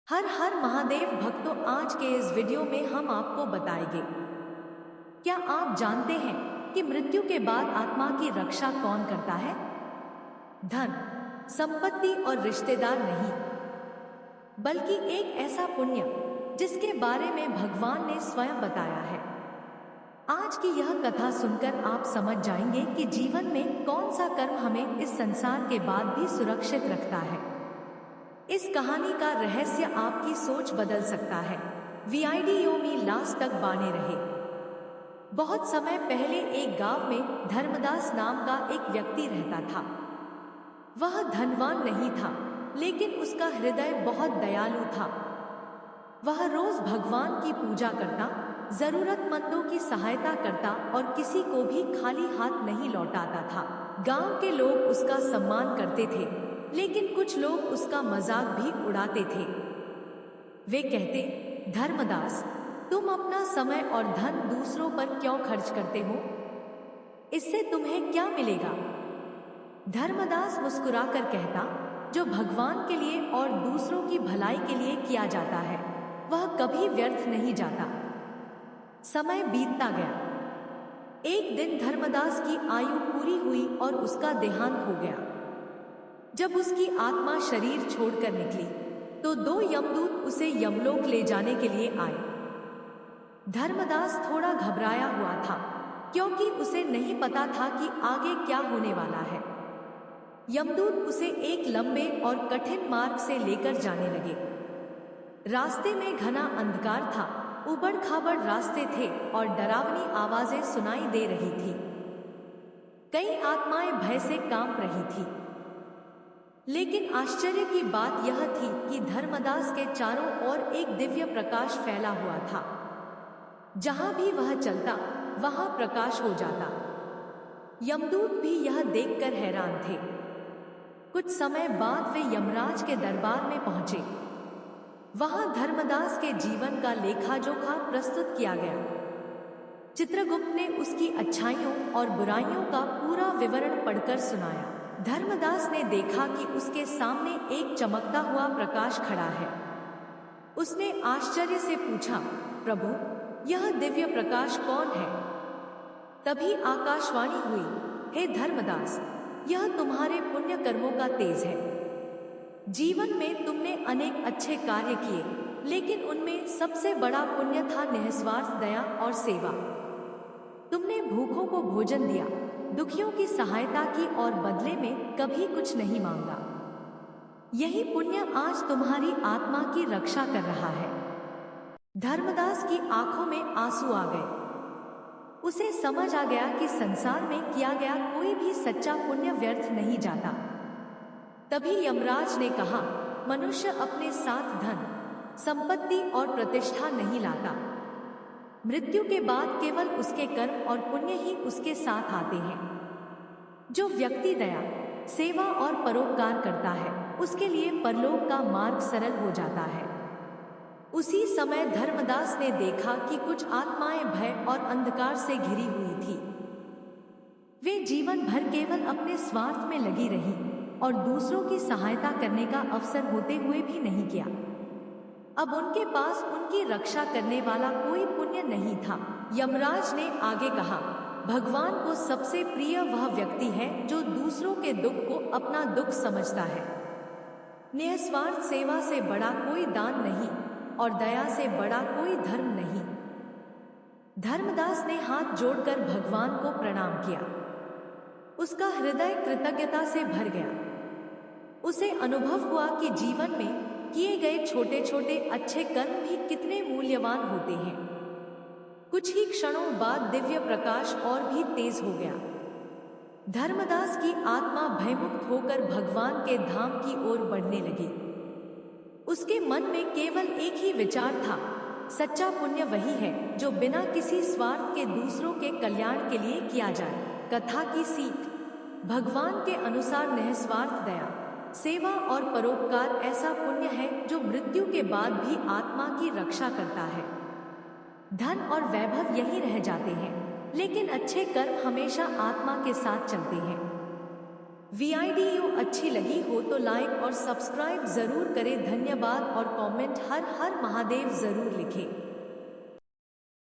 हर हर महादेव भक्तों, आज के इस वीडियो में हम आपको बताएंगे, क्या आप जानते हैं कि मृत्यु के बाद आत्मा की रक्षा कौन करता है? धन, संपत्ति और रिश्तेदार नहीं, बल्कि एक ऐसा पुण्य जिसके बारे में भगवान ने स्वयं बताया है। आज की यह कथा सुनकर आप समझ जाएंगे कि जीवन में कौन सा कर्म हमें इस संसार के बाद भी सुरक्षित रखता है। इस कहानी का रहस्य आपकी सोच बदल सकता है। वीडियो में लास्ट तक बने रहे। बहुत समय पहले एक गांव में धर्मदास नाम का एक व्यक्ति रहता था। वह धनवान नहीं था, लेकिन उसका हृदय बहुत दयालु था। वह रोज भगवान की पूजा करता, जरूरतमंदों की सहायता करता और किसी को भी खाली हाथ नहीं लौटाता था। गांव के लोग उसका सम्मान करते थे, लेकिन कुछ लोग उसका मजाक भी उड़ाते थे। वे कहते, धर्मदास, तुम अपना समय और धन दूसरों पर क्यों खर्च करते हो? इससे तुम्हें क्या मिलेगा? धर्मदास मुस्कुराकर कहता, जो भगवान के लिए और दूसरों की भलाई के लिए किया जाता है, वह कभी व्यर्थ नहीं जाता। समय बीतता गया। एक दिन धर्मदास की आयु पूरी हुई और उसका देहांत हो गया। जब उसकी आत्मा शरीर छोड़कर निकली, तो दो यमदूत उसे यमलोक ले जाने के लिए आए। धर्मदास थोड़ा घबराया हुआ था, क्योंकि उसे नहीं पता था कि आगे क्या होने वाला है। यमदूत उसे एक लंबे और कठिन मार्ग से लेकर जाने लगे। रास्ते में घना अंधकार था, उबड़-खाबड़ रास्ते थे और डरावनी आवाजें सुनाई दे रही थी। कई आत्माएं भय से कांप रही थी। लेकिन आश्चर्य की बात यह थी कि धर्मदास के चारों ओर एक दिव्य प्रकाश फैला हुआ था। जहां भी वह चलता, वहां प्रकाश हो जाता। यमदूत भी यह देखकर हैरान थे। कुछ समय बाद वे यमराज के दरबार में पहुंचे। वहां धर्मदास के जीवन का लेखा-जोखा प्रस्तुत किया गया। चित्रगुप्त ने उसकी अच्छाइयों और बुराइयों का पूरा विवरण पढ़कर सुनाया। धर्मदास ने देखा कि उसके सामने एक चमकता हुआ प्रकाश खड़ा है। उसने आश्चर्य से पूछा, प्रभु, यह दिव्य प्रकाश कौन है? तभी आकाशवाणी हुई, हे धर्मदास, यह तुम्हारे पुण्य कर्मों का तेज है। जीवन में तुमने अनेक अच्छे कार्य किए, लेकिन उनमें सबसे बड़ा पुण्य था निस्वार्थ दया और सेवा। तुमने भूखों को भोजन दिया, दुखियों की सहायता की और बदले में कभी कुछ नहीं मांगा। यही पुण्य आज तुम्हारी आत्मा की रक्षा कर रहा है। धर्मदास की आंखों में आंसू आ गए। उसे समझ आ गया कि संसार में किया गया कोई भी सच्चा पुण्य व्यर्थ नहीं जाता। तभी यमराज ने कहा, मनुष्य अपने साथ धन, संपत्ति और प्रतिष्ठा नहीं लाता। मृत्यु के बाद केवल उसके कर्म और पुण्य ही उसके साथ आते हैं। जो व्यक्ति दया, सेवा और परोपकार करता है, उसके लिए परलोक का मार्ग सरल हो जाता है। उसी समय धर्मदास ने देखा कि कुछ आत्माएं भय और अंधकार से घिरी हुई थी। वे जीवन भर केवल अपने स्वार्थ में लगी रही और दूसरों की सहायता करने का अवसर होते हुए भी नहीं किया। अब उनके पास उनकी रक्षा करने वाला कोई पुण्य नहीं था। यमराज ने आगे कहा, भगवान को सबसे प्रिय वह व्यक्ति है जो दूसरों के दुख को अपना दुख समझता है। निस्वार्थ सेवा से बड़ा कोई दान नहीं और दया से बड़ा कोई धर्म नहीं। धर्मदास ने हाथ जोड़कर भगवान को प्रणाम किया। उसका हृदय कृतज्ञता से भर गया। उसे अनुभव हुआ कि जीवन में किए गए छोटे छोटे अच्छे कर्म भी कितने मूल्यवान होते हैं। कुछ ही क्षणों बाद दिव्य प्रकाश और भी तेज हो गया। धर्मदास की आत्मा भयमुक्त होकर भगवान के धाम की ओर बढ़ने लगी। उसके मन में केवल एक ही विचार था, सच्चा पुण्य वही है जो बिना किसी स्वार्थ के दूसरों के कल्याण के लिए किया जाए। कथा की सीख, भगवान के अनुसार निस्वार्थ दया, सेवा और परोपकार ऐसा पुण्य है जो मृत्यु के बाद भी आत्मा की रक्षा करता है। धन और वैभव यही रह जाते हैं, लेकिन अच्छे कर्म हमेशा आत्मा के साथ चलते हैं। वीडियो अच्छी लगी हो तो लाइक और सब्सक्राइब जरूर करें। धन्यवाद और कमेंट हर हर महादेव जरूर लिखें।